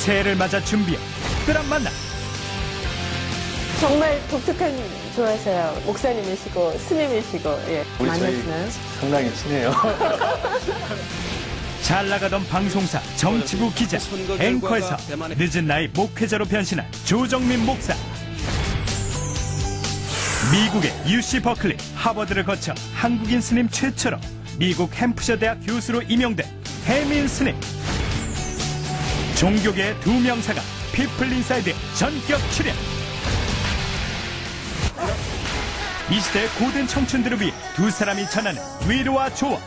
새해를 맞아 준비한 특별한 만남. 정말 독특한 조화세요. 목사님이시고 스님이시고 예. 우리 많이 저희 하시나요? 상당히 친해요. 잘 나가던 방송사 정치부 기자, 앵커에서 늦은 나이 목회자로 변신한 조정민 목사. 미국의 UC 버클리, 하버드를 거쳐 한국인 스님 최초로 미국 햄프셔 대학 교수로 임용된 해민 스님. 종교계의 두 명사가 피플 인사이드에 전격 출연. 이 시대의 고된 청춘들을 위해 두 사람이 전하는 위로와 조언.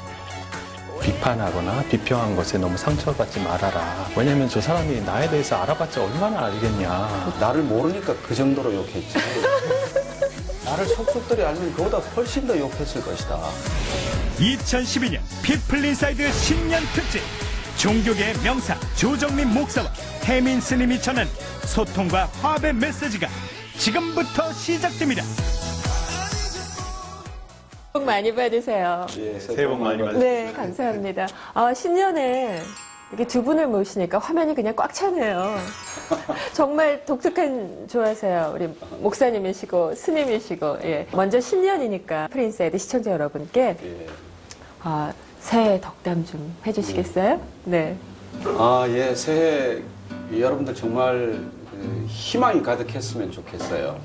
비판하거나 비평한 것에 너무 상처받지 말아라. 왜냐면 저 사람이 나에 대해서 알아봤자 얼마나 알겠냐. 나를 모르니까 그 정도로 욕했지. 나를 속속들이 알면 그보다 훨씬 더 욕했을 것이다. 2012년 피플 인사이드 신년 특집. 종교계의 명사 조정민 목사와 해민 스님이 전하는 소통과 화합의 메시지가 지금부터 시작됩니다. 복 많이 받으세요. 예, 새해 복 많이 받으세요. 네, 감사합니다. 신년에 이렇게 두 분을 모시니까 화면이 그냥 꽉 차네요. 정말 독특한 조화세요. 우리 목사님이시고 스님이시고 예. 먼저 신년이니까 프린사이드 시청자 여러분께 예. 새해 덕담 좀 해주시겠어요? 네. 예, 새해 여러분들 정말 희망이 가득했으면 좋겠어요.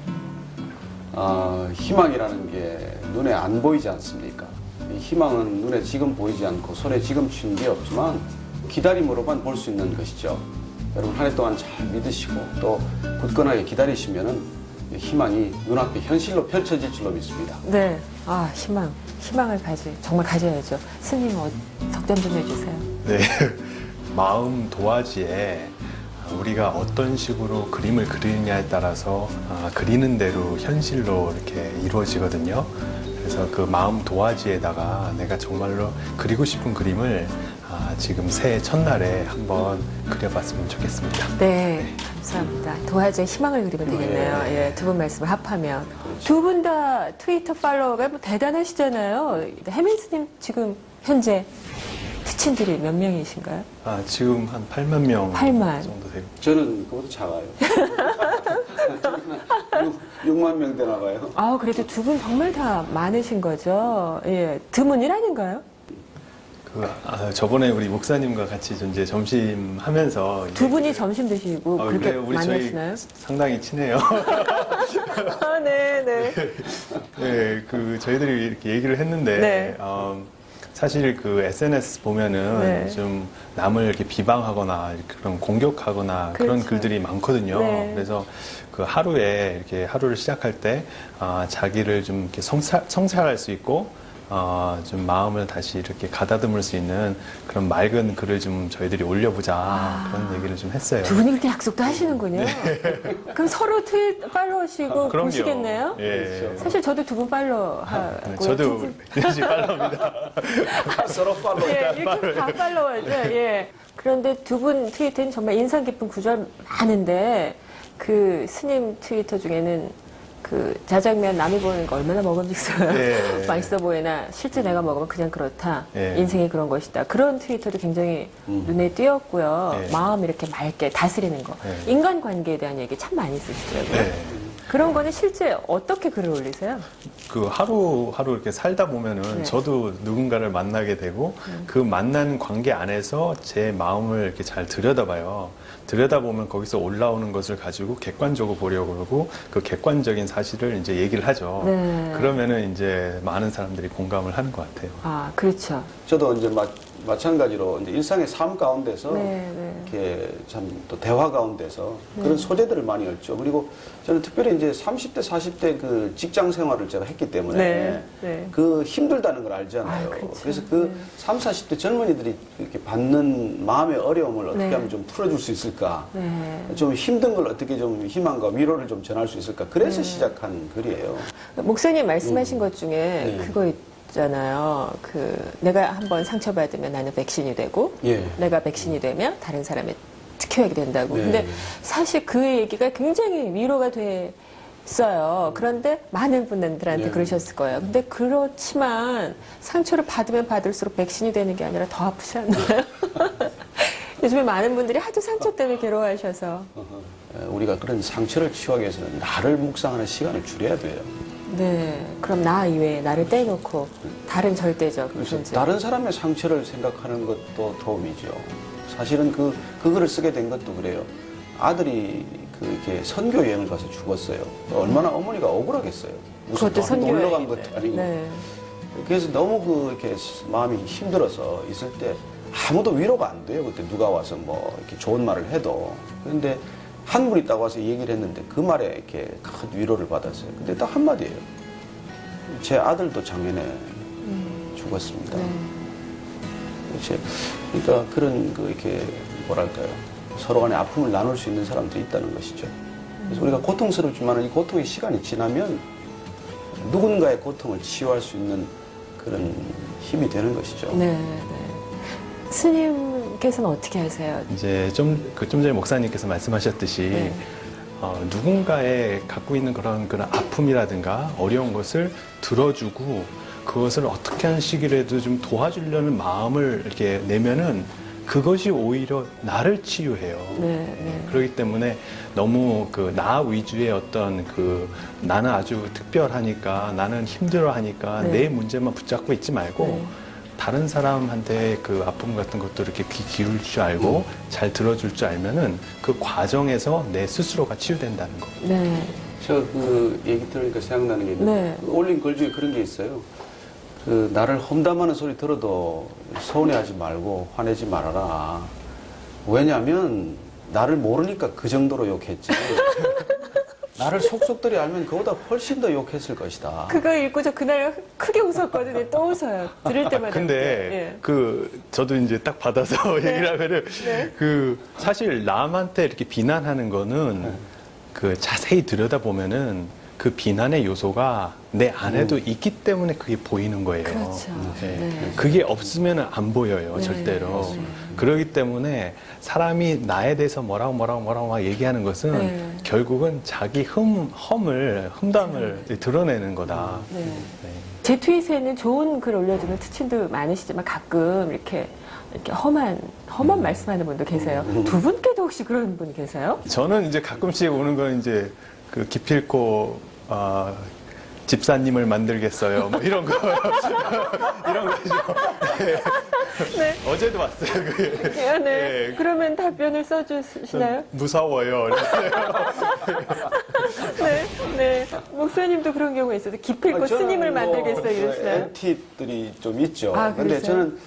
희망이라는 게 눈에 안 보이지 않습니까? 이 희망은 눈에 지금 보이지 않고 손에 지금 쥔 게 없지만 기다림으로만 볼 수 있는 것이죠. 여러분 한 해 동안 잘 믿으시고 또 굳건하게 기다리시면은 희망이 눈앞에 현실로 펼쳐질 줄로 믿습니다. 네. 희망을 정말 가져야죠. 스님 덕담 좀 해주세요. 네. 마음 도화지에 우리가 어떤 식으로 그림을 그리느냐에 따라서 그리는 대로 현실로 이렇게 이루어지거든요. 그래서 그 마음 도화지에다가 내가 정말로 그리고 싶은 그림을 지금 새해 첫날에 한번 그려봤으면 좋겠습니다. 네, 감사합니다. 도화지에 희망을 그리면 되겠네요. 네. 예, 두 분 말씀을 합하면. 두 분 다 트위터 팔로워가 뭐 대단하시잖아요. 해민 스님 지금 현재 티친들이 몇 명이신가요? 지금 한 8만 명 8만. 정도 되고. 저는 그것도 작아요. 6만 명 되나 봐요. 그래도 두 분 정말 다 많으신 거죠. 예, 드문이라는가요? 저번에 우리 목사님과 같이 이제 점심 하면서 두 분이 점심 드시고 그렇게 우리 많이 저희 하시나요? 상당히 친해요. 네. 네, 저희들이 이렇게 얘기를 했는데, 네. 사실 SNS 보면은 네. 좀 남을 이렇게 비방하거나 그런 공격하거나 그런 그렇죠. 글들이 많거든요. 네. 그래서 그 하루에 이렇게 하루를 시작할 때, 자기를 좀 이렇게 성찰할 수 있고, 좀 마음을 다시 이렇게 가다듬을 수 있는 그런 맑은 글을 좀 저희들이 올려보자 그런 얘기를 좀 했어요. 두 분이 그렇게 약속도 하시는군요. 그럼 서로 팔로우시고 그럼요. 보시겠네요? 예. 사실 저도 두 분 팔로우하고 저도 열심히 팔로우입니다. 서로 팔로우. 예, 이렇게 다 팔로워죠. 예. 그런데 두 분 트위터는 정말 인상 깊은 구절 많은데 그 스님 트위터 중에는 그 자장면 남이 보는 거 얼마나 먹음직스러워요. 예. 맛있어 보이나 실제 내가 먹으면 그냥 그렇다. 예. 인생이 그런 것이다. 그런 트위터도 굉장히 눈에 띄었고요. 예. 마음 이렇게 맑게 다스리는 거. 예. 인간관계에 대한 얘기 참 많이 쓰시더라고요. 네. 그런 거는 실제 어떻게 글을 올리세요? 그 하루하루 이렇게 살다 보면은 네. 저도 누군가를 만나게 되고 그 만난 관계 안에서 제 마음을 이렇게 잘 들여다봐요. 들여다보면 거기서 올라오는 것을 가지고 객관적으로 보려고 그러고 그 객관적인 사실을 이제 얘기를 하죠. 네. 그러면은 이제 많은 사람들이 공감을 하는 것 같아요. 그렇죠. 저도 이제 마찬가지로 이제 일상의 삶 가운데서 네. 이렇게 참 또 대화 가운데서 그런 소재들을 많이 읽죠. 그리고 저는 특별히 이제 30대, 40대 그 직장 생활을 제가 했기 때문에 네. 그 힘들다는 걸 알잖아요. 그렇죠. 그래서 그 30, 40대 젊은이들이 이렇게 받는 마음의 어려움을 어떻게 네. 하면 좀 풀어줄 수 있을까? 네. 좀 힘든 걸 어떻게 좀 희망과 위로를 좀 전할 수 있을까? 그래서 시작한 글이에요. 목사님 말씀하신 것 중에 네. 그거 있잖아요. 내가 한번 상처받으면 나는 백신이 되고, 예. 내가 백신이 되면 다른 사람의 특효약이 된다고. 네. 근데 사실 그 얘기가 굉장히 위로가 됐어요. 그런데 많은 분들한테 네. 그러셨을 거예요. 근데 그렇지만 상처를 받으면 받을수록 백신이 되는 게 아니라 더 아프지 않나요? 요즘에 많은 분들이 하도 상처 때문에 괴로워하셔서. 우리가 그런 상처를 치유하기 위해서는 나를 묵상하는 시간을 줄여야 돼요. 네. 그럼 나 이외에 나를 떼놓고 다른 절대적 그래서 존재. 다른 사람의 상처를 생각하는 것도 도움이죠. 사실은 그 글을 쓰게 된 것도 그래요. 아들이 이렇게 선교 여행을 가서 죽었어요. 얼마나 어머니가 억울하겠어요. 무슨 그것도 선교 놀러 간 여행인데. 것도 아니고. 네. 그래서 너무 이렇게 마음이 힘들어서 있을 때 아무도 위로가 안 돼요. 그때 누가 와서 뭐 이렇게 좋은 말을 해도. 그런데 한 분이 딱 와서 얘기를 했는데 그 말에 이렇게 큰 위로를 받았어요. 근데 딱 한마디예요. 제 아들도 작년에 죽었습니다. 네. 그러니까 그런 이렇게 뭐랄까요. 서로 간에 아픔을 나눌 수 있는 사람들이 있다는 것이죠. 그래서 우리가 고통스럽지만 이 고통의 시간이 지나면 누군가의 고통을 치유할 수 있는 그런 힘이 되는 것이죠. 네. 네. 스님께서는 어떻게 하세요? 이제 좀 전에 목사님께서 말씀하셨듯이 네. 누군가의 갖고 있는 그런 아픔이라든가 어려운 것을 들어주고 그것을 어떻게 하는 식이라도 좀 도와주려는 마음을 이렇게 내면은 그것이 오히려 나를 치유해요. 네, 네. 그렇기 때문에 너무 나 위주의 어떤 나는 아주 특별하니까 나는 힘들어하니까 네. 내 문제만 붙잡고 있지 말고 네. 다른 사람한테 그 아픔 같은 것도 이렇게 귀 기울일 줄 알고 잘 들어줄 줄 알면은 그 과정에서 내 스스로가 치유된다는 거. 네. 저 얘기 들으니까 생각나는 게 있는데 네. 올린 글 중에 그런 게 있어요. 나를 험담하는 소리 들어도 서운해하지 말고 화내지 말아라. 왜냐하면 나를 모르니까 그 정도로 욕했지. 나를 속속들이 알면 그보다 훨씬 더 욕했을 것이다. 그거 읽고 저 그날 크게 웃었거든요. 또 웃어요. 들을 때마다. 근데 예. 저도 이제 딱 받아서 얘기를 하면은 네. 사실 남한테 이렇게 비난하는 거는 자세히 들여다 보면은 그 비난의 요소가 내 안에도 있기 때문에 그게 보이는 거예요. 그렇죠. 네. 네. 그게 없으면 안 보여요, 네. 절대로. 그렇기 때문에 사람이 나에 대해서 뭐라고 막 얘기하는 것은 네. 결국은 자기 험담을 드러내는 거다. 네. 네. 제 트윗에는 좋은 글 올려주는 특친도 많으시지만 가끔 이렇게 험한 말씀하는 분도 계세요. 두 분께도 혹시 그런 분 계세요? 저는 이제 가끔씩 오는 건 이제 기필코 집사님을 만들겠어요. 뭐 이런 거 이런 거죠. 네. 네. 어제도 왔어요. 그게. 네. 네. 그러면 답변을 써주시나요? 무서워요. 네. 네. 목사님도 그런 경우가 있어서 기필코 저는 스님을 만들겠어요 이러시나요? 엔티들이 좀 있죠. 아, 근데 그러세요? 저는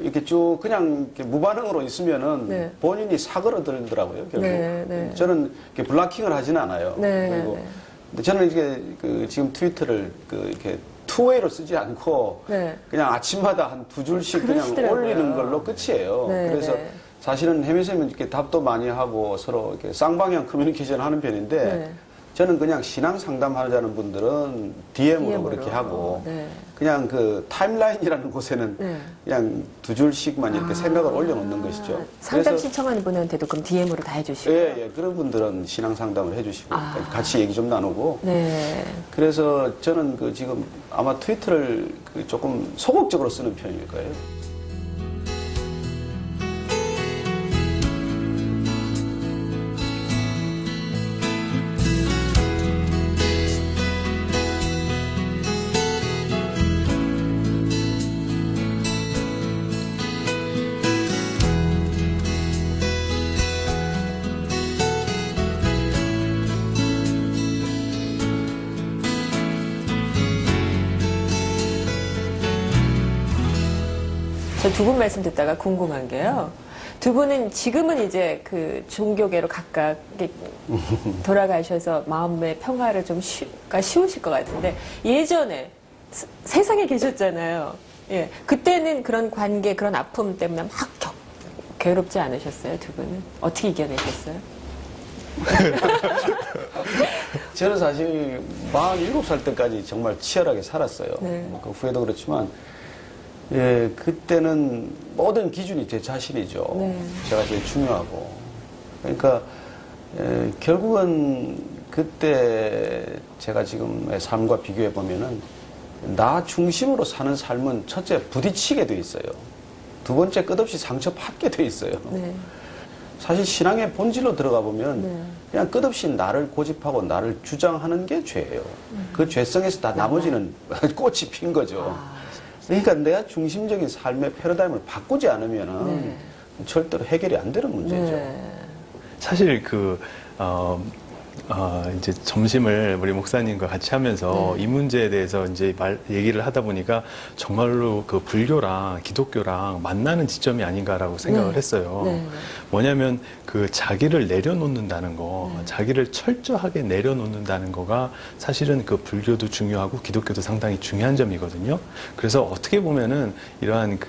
이렇게 쭉 그냥 이렇게 무반응으로 있으면은 네. 본인이 사그러들더라고요, 결국. 네, 네. 저는 이렇게 블락킹을 하지는 않아요. 네, 그리고 네. 근데 저는 이게 지금 트위터를 이렇게 투웨이로 쓰지 않고 네. 그냥 아침마다 한 두 줄씩 그냥 그러시더라고요. 올리는 걸로 끝이에요. 네, 그래서 네. 사실은 혜미쌤은 이렇게 답도 많이 하고 서로 이렇게 쌍방향 커뮤니케이션 하는 편인데 네. 저는 그냥 신앙 상담하자는 분들은 DM으로 그렇게 하고 네. 그냥 타임라인이라는 곳에는 네. 그냥 두 줄씩만 이렇게 생각을 올려놓는 것이죠. 상담 그래서 신청하는 분한테도 그럼 DM으로 다 해주시고. 예, 그런 분들은 신앙 상담을 해주시고 아. 같이 얘기 좀 나누고 네. 그래서 저는 지금 아마 트위터를 조금 소극적으로 쓰는 편일 거예요. 저 두 분 말씀 듣다가 궁금한 게요. 두 분은 지금은 이제 종교계로 각각 이렇게 돌아가셔서 마음의 평화를 좀 쉬우실 것 같은데 예전에 세상에 계셨잖아요. 예. 그때는 그런 관계, 그런 아픔 때문에 막 괴롭지 않으셨어요, 두 분은? 어떻게 이겨내셨어요? 저는 사실 47살 때까지 정말 치열하게 살았어요. 네. 그 후에도 그렇지만 예, 그때는 모든 기준이 제 자신이죠. 네. 제가 제일 중요하고. 그러니까 결국은 그때 제가 지금의 삶과 비교해 보면은 나 중심으로 사는 삶은 첫째 부딪히게 돼 있어요. 두 번째 끝없이 상처받게 돼 있어요. 네. 사실 신앙의 본질로 들어가 보면 네. 그냥 끝없이 나를 고집하고 나를 주장하는 게 죄예요. 그 죄성에서 다 나머지는 꽃이 핀 거죠. 그러니까 내가 중심적인 삶의 패러다임을 바꾸지 않으면은 절대로 해결이 안 되는 문제죠. 네. 사실 이제 점심을 우리 목사님과 같이 하면서 이 문제에 대해서 이제 얘기를 하다 보니까 정말로 그 불교랑 기독교랑 만나는 지점이 아닌가라고 생각을 했어요. 네. 뭐냐면 그 자기를 내려놓는다는 거, 자기를 철저하게 내려놓는다는 거가 사실은 그 불교도 중요하고 기독교도 상당히 중요한 점이거든요. 그래서 어떻게 보면은 이러한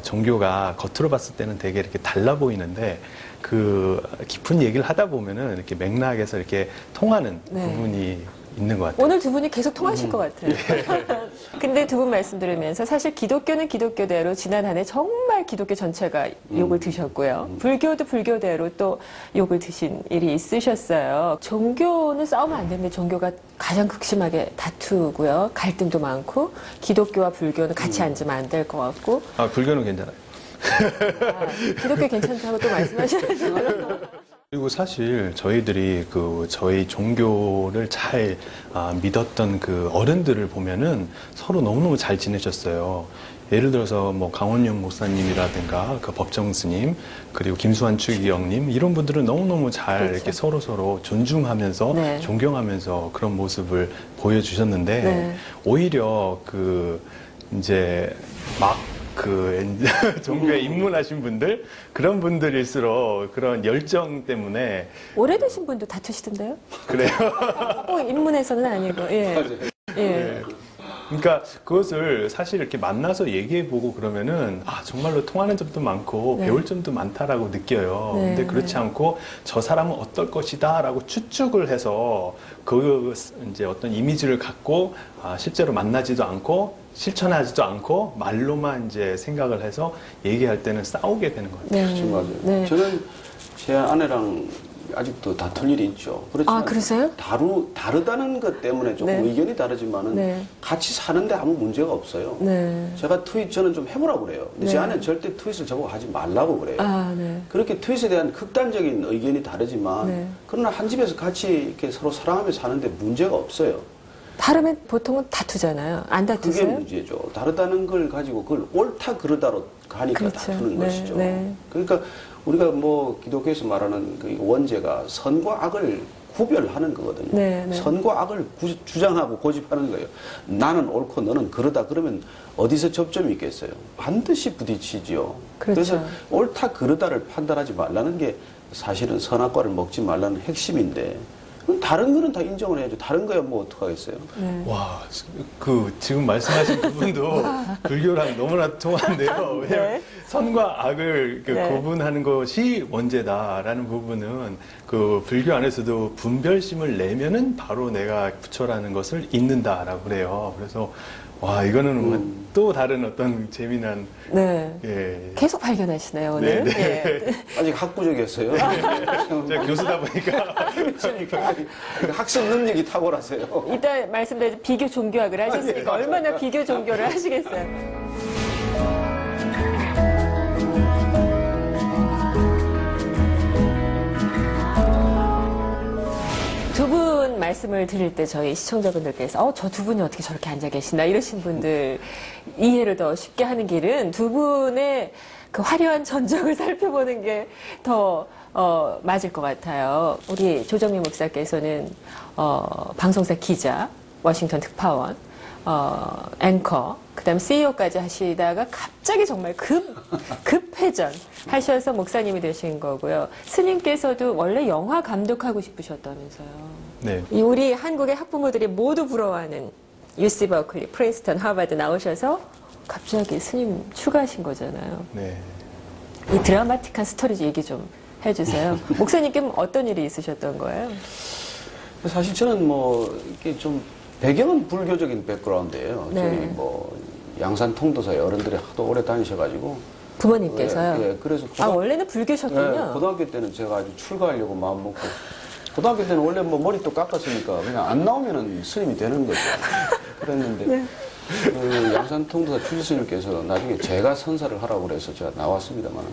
종교가 겉으로 봤을 때는 되게 이렇게 달라 보이는데 그 깊은 얘기를 하다 보면은 이렇게 맥락에서 이렇게 통하는 부분이 있는 것 같아요. 오늘 두 분이 계속 통하실 것 같아요. 근데 두 분 말씀 들으면서 사실 기독교는 기독교대로 지난 한 해 정말 기독교 전체가 욕을 드셨고요. 불교도 불교대로 또 욕을 드신 일이 있으셨어요. 종교는 싸우면 안 되는데 종교가 가장 극심하게 다투고요. 갈등도 많고 기독교와 불교는 같이 앉으면 안 될 것 같고. 불교는 괜찮아요. 기독교 괜찮다고 또 말씀하시잖아요. 그리고 사실 저희들이 저희 종교를 잘 믿었던 그 어른들을 보면은 서로 너무너무 잘 지내셨어요. 예를 들어서 뭐 강원영 목사님이라든가 그 법정 스님 그리고 김수환 추기경님 이런 분들은 너무너무 잘 그렇죠. 이렇게 서로 존중하면서 네. 존경하면서 그런 모습을 보여주셨는데 네. 오히려 이제 종교에 입문하신 분들 그런 분들일수록 그런 열정 때문에 오래되신 분도 다투시던데요? 그래요. 꼭 입문에서는 아니고. 예. 예. 그러니까 그것을 사실 이렇게 만나서 얘기해보고 그러면은 정말로 통하는 점도 많고 네. 배울 점도 많다라고 느껴요. 네, 근데 그렇지 않고 저 사람은 어떨 것이다라고 추측을 해서 이제 어떤 이미지를 갖고 실제로 만나지도 않고 실천하지도 않고 말로만 이제 생각을 해서 얘기할 때는 싸우게 되는 것 같아요. 네. 그렇죠, 맞아요. 네. 저는 제 아내랑 아직도 다툴 일이 있죠. 그렇지만 그러세요? 다르다는 것 때문에 조금 네. 의견이 다르지만은 네. 같이 사는데 아무 문제가 없어요. 네. 제가 트윗 저는 좀 해보라고 그래요. 근데 제 네. 아내는 절대 트윗을 저보고 하지 말라고 그래요. 네. 그렇게 트윗에 대한 극단적인 의견이 다르지만 네. 그러나 한 집에서 같이 이렇게 서로 사랑하며 사는데 문제가 없어요. 다르면 보통은 다투잖아요. 안 그게 다투세요? 문제죠. 다르다는 걸 가지고 그걸 옳다 그르다로 가니까 그렇죠. 다투는 네, 것이죠. 네. 그러니까 우리가 뭐 기독교에서 말하는 그 원죄가 선과 악을 구별하는 거거든요. 네, 네. 선과 악을 주장하고 고집하는 거예요. 나는 옳고 너는 그러다 그러면 어디서 접점이 있겠어요? 반드시 부딪히지요. 그렇죠. 그래서 옳다 그르다를 판단하지 말라는 게 사실은 선악과를 먹지 말라는 핵심인데 그럼 다른 거는 다 인정을 해야죠. 다른 거야 뭐 어떡하겠어요. 네. 와, 지금 말씀하신 부분도 불교랑 너무나 통한데요. 왜냐면 선과 악을 네. 구분하는 것이 원죄다라는 부분은 그 불교 안에서도 분별심을 내면은 바로 내가 부처라는 것을 잊는다라고 그래요. 그래서 와, 이거는 또 다른 어떤 재미난 네. 예. 계속 발견하시네요, 오늘. 네, 네. 예. 아직 학부적이었어요. 제가 교수다 보니까 그러니까 학습 능력이 탁월하세요. 이따 말씀드린 비교 종교학을 하셨으니까 얼마나 비교 종교를 하시겠어요. 두 분 말씀을 드릴 때 저희 시청자분들께서 저 두 분이 어떻게 저렇게 앉아 계시나 이러신 분들 이해를 더 쉽게 하는 길은 두 분의 그 화려한 전적을 살펴보는 게 더 맞을 것 같아요. 우리 조정민 목사께서는 방송사 기자, 워싱턴 특파원, 앵커, 그다음 CEO까지 하시다가 갑자기 정말 급회전 하셔서 목사님이 되신 거고요. 스님께서도 원래 영화 감독하고 싶으셨다면서요. 네. 이 우리 한국의 학부모들이 모두 부러워하는 UC 버클리, 프린스턴, 하버드 나오셔서 갑자기 스님 추가하신 거잖아요. 네. 이 드라마틱한 스토리 얘기 좀 해주세요. 목사님께는 어떤 일이 있으셨던 거예요? 사실 저는 뭐 이게 좀 배경은 불교적인 백그라운드예요. 네. 저희 뭐 양산 통도사에 어른들이 하도 오래 다니셔가지고 부모님께서요? 예, 그래서 원래는 불교셨군요. 네, 고등학교 때는 제가 아주 출가하려고 마음 먹고 고등학교 때는 원래 뭐 머리 또 깎았으니까 그냥 안 나오면은 스님이 되는 거죠. 그랬는데 그 양산 통도사 주지스님께서 나중에 제가 선사를 하라고 그래서 제가 나왔습니다만